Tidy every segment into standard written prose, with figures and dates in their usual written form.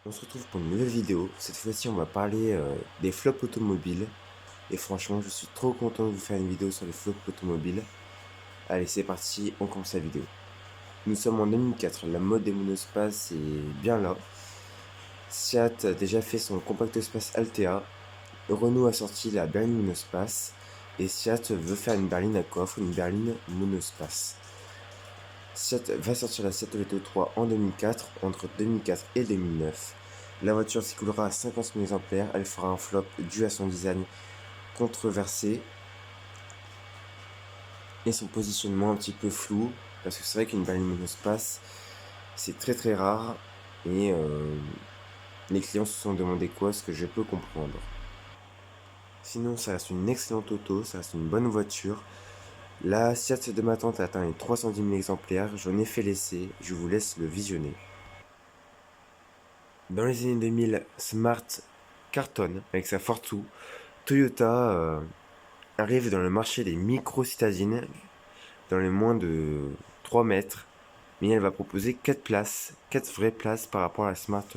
On se retrouve pour une nouvelle vidéo. Cette fois-ci, on va parler des flops automobiles. Et franchement, je suis trop content de vous faire une vidéo sur les flops automobiles. Allez, c'est parti, on commence la vidéo. Nous sommes en 2004, la mode des monospaces est bien là. Seat a déjà fait son compact space Altea. Renault a sorti la berline monospace. Et Seat veut faire une berline à coffre, une berline monospace. Seat va sortir la Seat Leto 3 en 2004, entre 2004 et 2009. La voiture s'écoulera à 50 000 exemplaires, elle fera un flop dû à son design controversé et son positionnement un petit peu flou, parce que c'est vrai qu'une berline monospace, c'est très très rare, et les clients se sont demandé quoi, ce que je peux comprendre. Sinon, ça reste une excellente auto, ça reste une bonne voiture. La Seat de ma tante a atteint les 310 000 exemplaires, j'en ai fait l'essai, je vous laisse le visionner. Dans les années 2000, Smart cartonne avec sa Fortwo. Toyota arrive dans le marché des micro-citadines, dans les moins de 3 mètres, mais elle va proposer 4 places, 4 vraies places par rapport à la Smart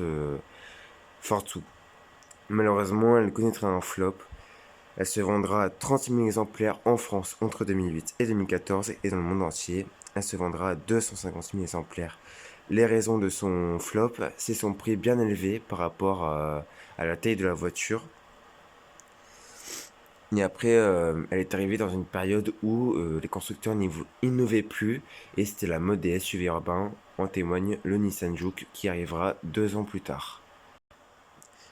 Fortwo. Malheureusement, elle connaîtra un flop. Elle se vendra à 30 000 exemplaires en France entre 2008 et 2014, et dans le monde entier, elle se vendra à 250 000 exemplaires. Les raisons de son flop, c'est son prix bien élevé par rapport à la taille de la voiture. Et après, elle est arrivée dans une période où les constructeurs n'innovaient plus, et c'était la mode des SUV urbains. En témoigne le Nissan Juke qui arrivera 2 ans plus tard.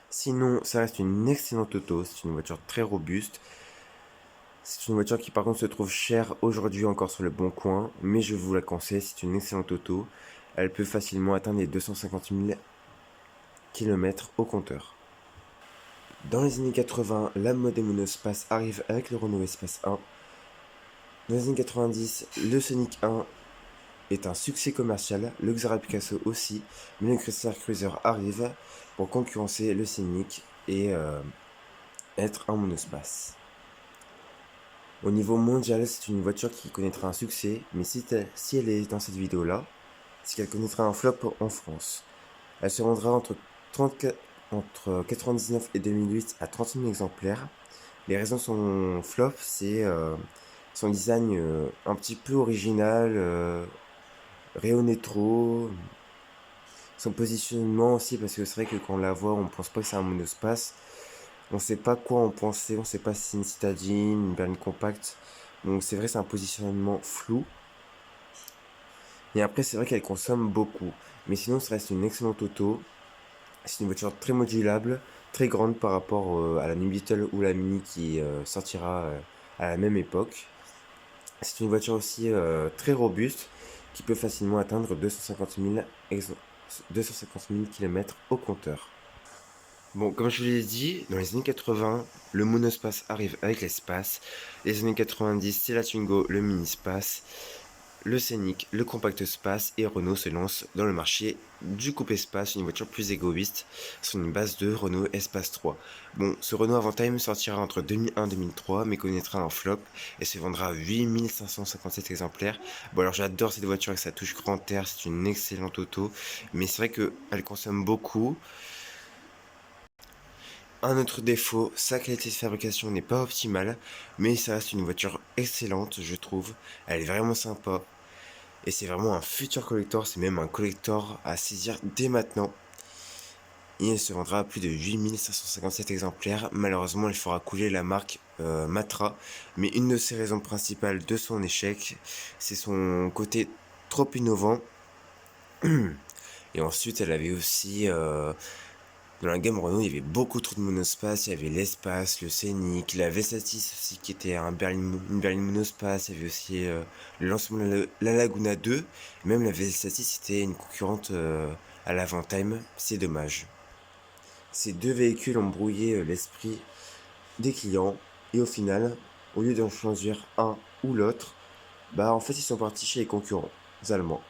Sinon, ça reste une excellente auto, c'est une voiture très robuste. C'est une voiture qui par contre se trouve chère aujourd'hui encore sur le bon coin, mais je vous la conseille, c'est une excellente auto. Elle peut facilement atteindre les 250 000 km au compteur. Dans les années 80, la mode des monospaces arrive avec le Renault Espace 1. Dans les années 90, le Sonic 1 est un succès commercial, le Xara Picasso aussi, mais le Chrysler Cruiser arrive pour concurrencer le Scénic et être un monospace. Au niveau mondial, c'est une voiture qui connaîtra un succès, mais si elle est dans cette vidéo-là, c'est qu'elle connaîtra un flop en France. Elle se vendra entre 99 et 2008 à 30 000 exemplaires. Les raisons de son flop, c'est son design un petit peu original, rayonné trop, son positionnement aussi, parce que c'est vrai que quand on la voit, on pense pas que c'est un monospace. On sait pas quoi en penser, on sait pas si c'est une citadine, une berline compacte. Donc c'est vrai, c'est un positionnement flou. Et après, c'est vrai qu'elle consomme beaucoup. Mais sinon, ça reste une excellente auto. C'est une voiture très modulable, très grande par rapport à la New Beetle ou la Mini qui sortira à la même époque. C'est une voiture aussi très robuste qui peut facilement atteindre 250 000 km au compteur. Bon, comme je vous l'ai dit, dans les années 80, le monospace arrive avec l'espace. Les années 90, c'est la Twingo, le mini-space, le Scénic, le compact space, et Renault se lance dans le marché du coupe-espace, une voiture plus égoïste, sur une base de Renault Espace 3. Bon, ce Renault Avantime sortira entre 2001 et 2003, mais connaîtra un flop et se vendra à 8 557 exemplaires. Bon, alors j'adore cette voiture avec sa touche grand air, c'est une excellente auto, mais c'est vrai qu'elle consomme beaucoup. Un autre défaut, sa qualité de fabrication n'est pas optimale, mais ça reste une voiture excellente, je trouve. Elle est vraiment sympa. Et c'est vraiment un futur collector, c'est même un collector à saisir dès maintenant. Et elle se vendra à plus de 8557 exemplaires. Malheureusement, elle fera couler la marque Matra. Mais une de ses raisons principales de son échec, c'est son côté trop innovant. Et ensuite, elle avait aussi dans la gamme Renault, il y avait beaucoup trop de monospace. Il y avait l'espace, le Scénic, la V7 aussi qui était une berline monospace. Il y avait aussi le lancement de la Laguna 2. Même la V7 était une concurrente à l'Avantime. C'est dommage. Ces deux véhicules ont brouillé l'esprit des clients. Et au final, au lieu d'en choisir un ou l'autre, bah en fait ils sont partis chez les concurrents allemands.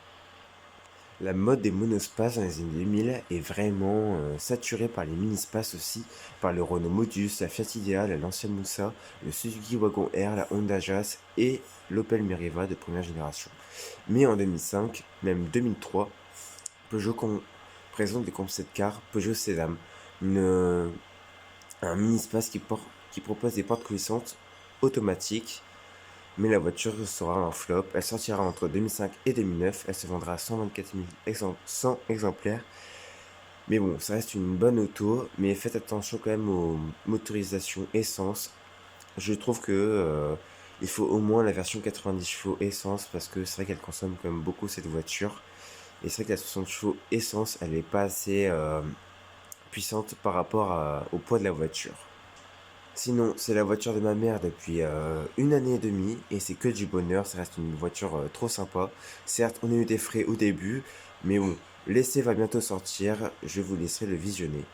La mode des monospaces dans les années 2000 est vraiment saturée par les mini-spaces aussi, par le Renault Modus, la Fiat Idea, la Lancia Moussa, le Suzuki Wagon R, la Honda Jazz et l'Opel Meriva de première génération. Mais en 2005, même 2003, Peugeot présente des concept cars Peugeot Sésame, un mini-space qui propose des portes coulissantes automatiques, mais la voiture sera un flop. Elle sortira entre 2005 et 2009, elle se vendra à 124 100 exemplaires. Mais bon, ça reste une bonne auto, mais faites attention quand même aux motorisations essence. Je trouve que il faut au moins la version 90 chevaux essence parce que c'est vrai qu'elle consomme quand même beaucoup cette voiture. Et c'est vrai que la 60 chevaux essence, elle n'est pas assez puissante par rapport au poids de la voiture. Sinon, c'est la voiture de ma mère depuis une année et demie et c'est que du bonheur. Ça reste une voiture trop sympa. Certes, on a eu des frais au début, mais bon, l'essai va bientôt sortir. Je vous laisserai le visionner.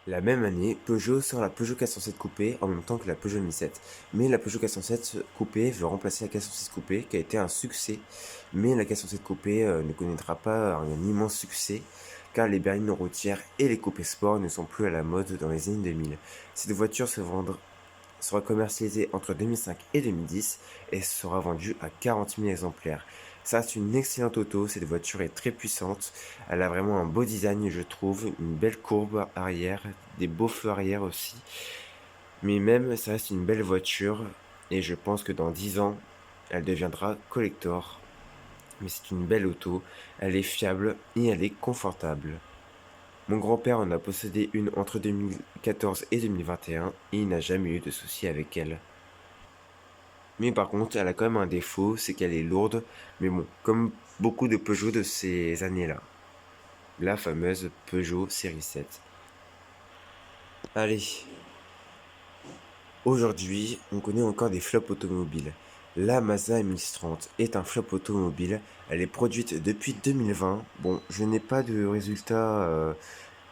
La même année, Peugeot sort la Peugeot 407 Coupé en même temps que la Peugeot 1007. Mais la Peugeot 407 Coupé veut remplacer la 406 Coupé qui a été un succès. Mais la 407 Coupé ne connaîtra pas un immense succès car les berlines routières et les coupés sport ne sont plus à la mode dans les années 2000. Cette voiture sera commercialisée entre 2005 et 2010 et sera vendue à 40 000 exemplaires. Ça, c'est une excellente auto, cette voiture est très puissante, elle a vraiment un beau design je trouve, une belle courbe arrière, des beaux feux arrière aussi. Mais même, ça reste une belle voiture et je pense que dans 10 ans, elle deviendra collector. Mais c'est une belle auto, elle est fiable et elle est confortable. Mon grand-père en a possédé une entre 2014 et 2021 et il n'a jamais eu de soucis avec elle. Mais par contre, elle a quand même un défaut, c'est qu'elle est lourde, mais bon, comme beaucoup de Peugeot de ces années-là. La fameuse Peugeot série 7. Allez, aujourd'hui, on connaît encore des flops automobiles. La Mazda MX-30 est un flop automobile. Elle est produite depuis 2020. Bon, je n'ai pas de résultats,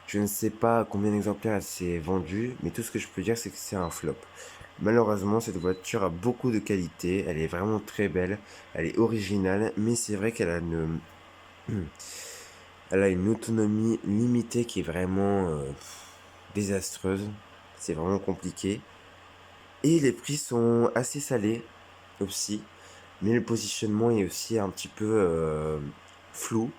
je ne sais pas combien d'exemplaires elle s'est vendue, mais tout ce que je peux dire, c'est que c'est un flop. Malheureusement, cette voiture a beaucoup de qualité. Elle est vraiment très belle. Elle est originale, mais c'est vrai qu'elle a elle a une autonomie limitée qui est vraiment désastreuse. C'est vraiment compliqué. Et les prix sont assez salés aussi. Mais le positionnement est aussi un petit peu flou.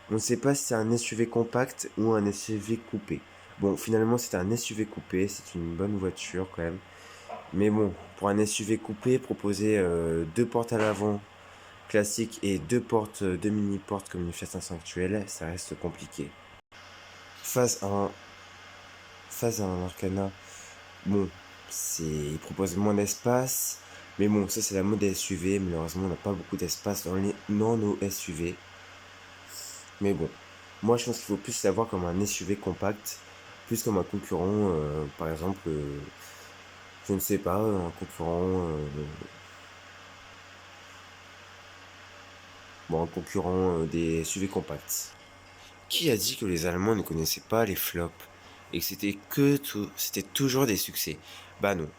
On ne sait pas si c'est un SUV compact ou un SUV coupé. Bon, finalement, c'est un SUV coupé. C'est une bonne voiture quand même. Mais bon, pour un SUV coupé, proposer deux portes à l'avant classiques et deux portes, deux mini-portes comme une Fiat 500 actuelle, ça reste compliqué. Face à un, face à un Arcana, bon, il propose moins d'espace. Mais bon, ça c'est la mode des SUV. Malheureusement, on n'a pas beaucoup d'espace dans nos SUV. Mais bon, moi je pense qu'il faut plus l'avoir comme un SUV compact, plus comme un concurrent, par exemple, je ne sais pas, un concurrent, bon, un concurrent des SUV compacts. Qui a dit que les Allemands ne connaissaient pas les flops et que c'était toujours des succès? Bah non.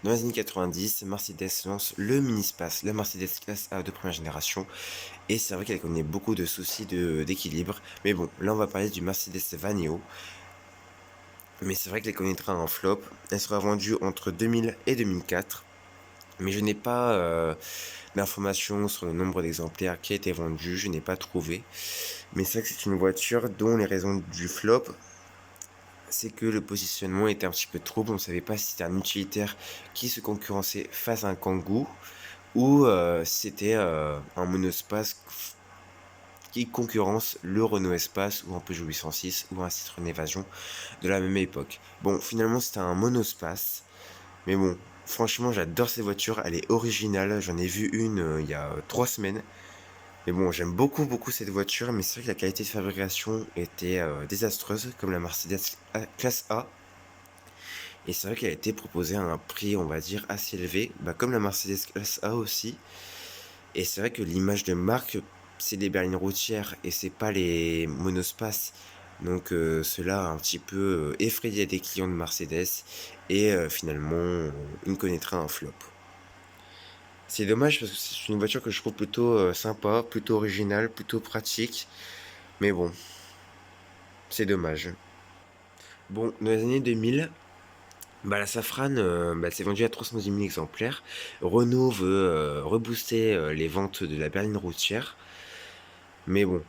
Dans les années 90, Mercedes lance le mini-space, la Mercedes classe A de première génération, et c'est vrai qu'elle connaît beaucoup de soucis d'équilibre, mais bon, là on va parler du Mercedes Vaneo, mais c'est vrai qu'elle connaîtra un flop, elle sera vendue entre 2000 et 2004, mais je n'ai pas d'informations sur le nombre d'exemplaires qui a été vendu, je n'ai pas trouvé, mais c'est vrai que c'est une voiture dont les raisons du flop, c'est que le positionnement était un petit peu trouble. On ne savait pas si c'était un utilitaire qui se concurrençait face à un Kangoo ou si c'était un monospace qui concurrence le Renault Espace ou un Peugeot 806 ou un Citroën Évasion de la même époque. Bon, finalement, c'était un monospace. Mais bon, franchement, j'adore cette voiture. Elle est originale. J'en ai vu une il y a 3 semaines. Mais bon, j'aime beaucoup, beaucoup cette voiture. Mais c'est vrai que la qualité de fabrication était désastreuse, comme la Mercedes classe A. Et c'est vrai qu'elle a été proposée à un prix, on va dire, assez élevé, bah, comme la Mercedes classe A aussi. Et c'est vrai que l'image de marque, c'est les berlines routières et c'est pas les monospaces. Donc cela a un petit peu effrayé des clients de Mercedes et finalement, il connaîtra un flop. C'est dommage parce que c'est une voiture que je trouve plutôt sympa, plutôt originale, plutôt pratique. Mais bon, c'est dommage. Bon, dans les années 2000, bah, la Safrane, elle s'est vendue à 310 000 exemplaires. Renault veut rebooster les ventes de la berline routière. Mais bon,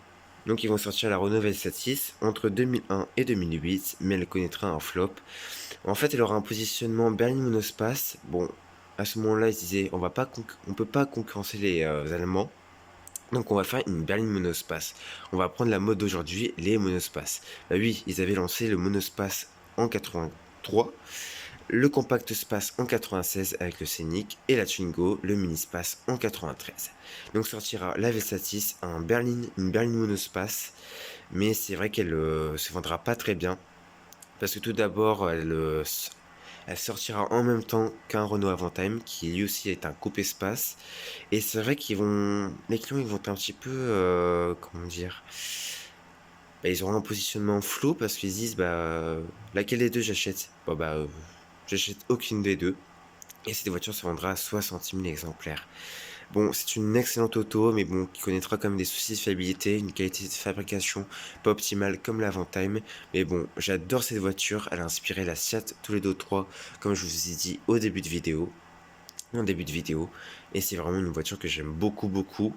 Donc ils vont sortir la Renault V7 entre 2001 et 2008, mais elle connaîtra un flop. En fait, elle aura un positionnement berline monospace. Bon, à ce moment-là, ils disaient on peut pas concurrencer les Allemands. Donc on va faire une berline monospace. On va prendre la mode d'aujourd'hui, les monospaces. Bah oui, ils avaient lancé le monospace en 83, le compact space en 96 avec le Scénic et la Twingo, le mini space en 93. Donc sortira la V6, une berline monospace, mais c'est vrai qu'elle se vendra pas très bien parce que tout d'abord elle sortira en même temps qu'un Renault Avantime qui lui aussi est un coupe-espace. Et c'est vrai les clients ils vont être un petit peu, comment dire, bah, ils auront un positionnement flou parce qu'ils disent laquelle des deux j'achète. J'achète aucune des deux. Et cette voiture se vendra à 60 000 exemplaires. Bon, c'est une excellente auto, mais bon, qui connaîtra quand même des soucis de fiabilité, une qualité de fabrication pas optimale comme l'Avantime. Mais bon, j'adore cette voiture, elle a inspiré la Seat Toledo 3, comme je vous ai dit au début de vidéo. En début de vidéo. Et c'est vraiment une voiture que j'aime beaucoup, beaucoup.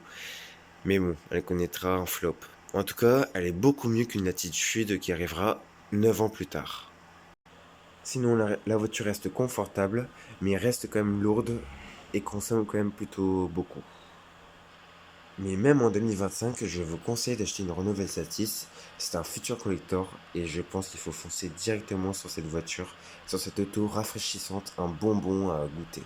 Mais bon, elle connaîtra un flop. En tout cas, elle est beaucoup mieux qu'une Latitude qui arrivera 9 ans plus tard. Sinon, la voiture reste confortable, mais reste quand même lourde et consomme quand même plutôt beaucoup. Mais même en 2025, je vous conseille d'acheter une Renault Velsatis. C'est un futur collector et je pense qu'il faut foncer directement sur cette voiture, sur cette auto rafraîchissante, un bonbon à goûter.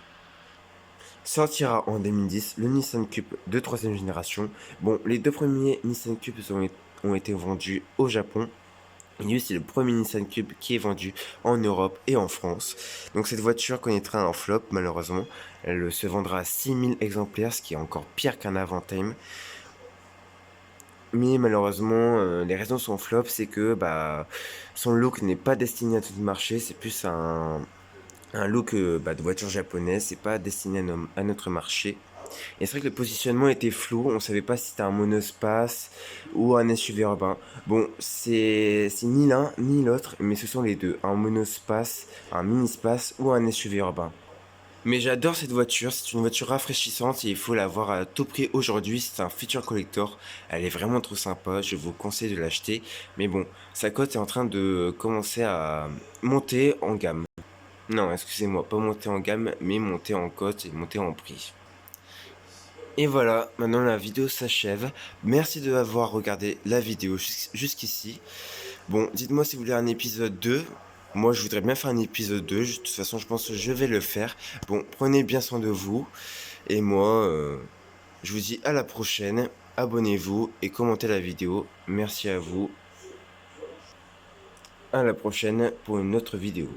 Sortira en 2010 le Nissan Cube de troisième génération. Bon, les deux premiers Nissan Cube ont été vendus au Japon. Et lui, c'est le premier Nissan Cube qui est vendu en Europe et en France. Donc cette voiture connaîtra un flop, malheureusement. Elle se vendra à 6000 exemplaires, ce qui est encore pire qu'un Avantime. Mais malheureusement, les raisons de son flop, c'est que son look n'est pas destiné à tout le marché. C'est plus un look de voiture japonaise. C'est pas destiné à notre marché. Et c'est vrai que le positionnement était flou, on savait pas si c'était un monospace ou un SUV urbain. Bon, c'est ni l'un ni l'autre, mais ce sont les deux, un monospace, un mini-space ou un SUV urbain. Mais j'adore cette voiture, c'est une voiture rafraîchissante et il faut l'avoir à tout prix aujourd'hui, c'est un future collector, elle est vraiment trop sympa, je vous conseille de l'acheter. Mais bon, sa cote est en train de commencer à monter en gamme. Non, excusez-moi, pas monter en gamme, mais monter en cote et monter en prix. Et voilà, maintenant la vidéo s'achève. Merci de avoir regardé la vidéo jusqu'ici. Bon, dites-moi si vous voulez un épisode 2. Moi, je voudrais bien faire un épisode 2. De toute façon, je pense que je vais le faire. Bon, prenez bien soin de vous. Et moi, je vous dis à la prochaine. Abonnez-vous et commentez la vidéo. Merci à vous. À la prochaine pour une autre vidéo.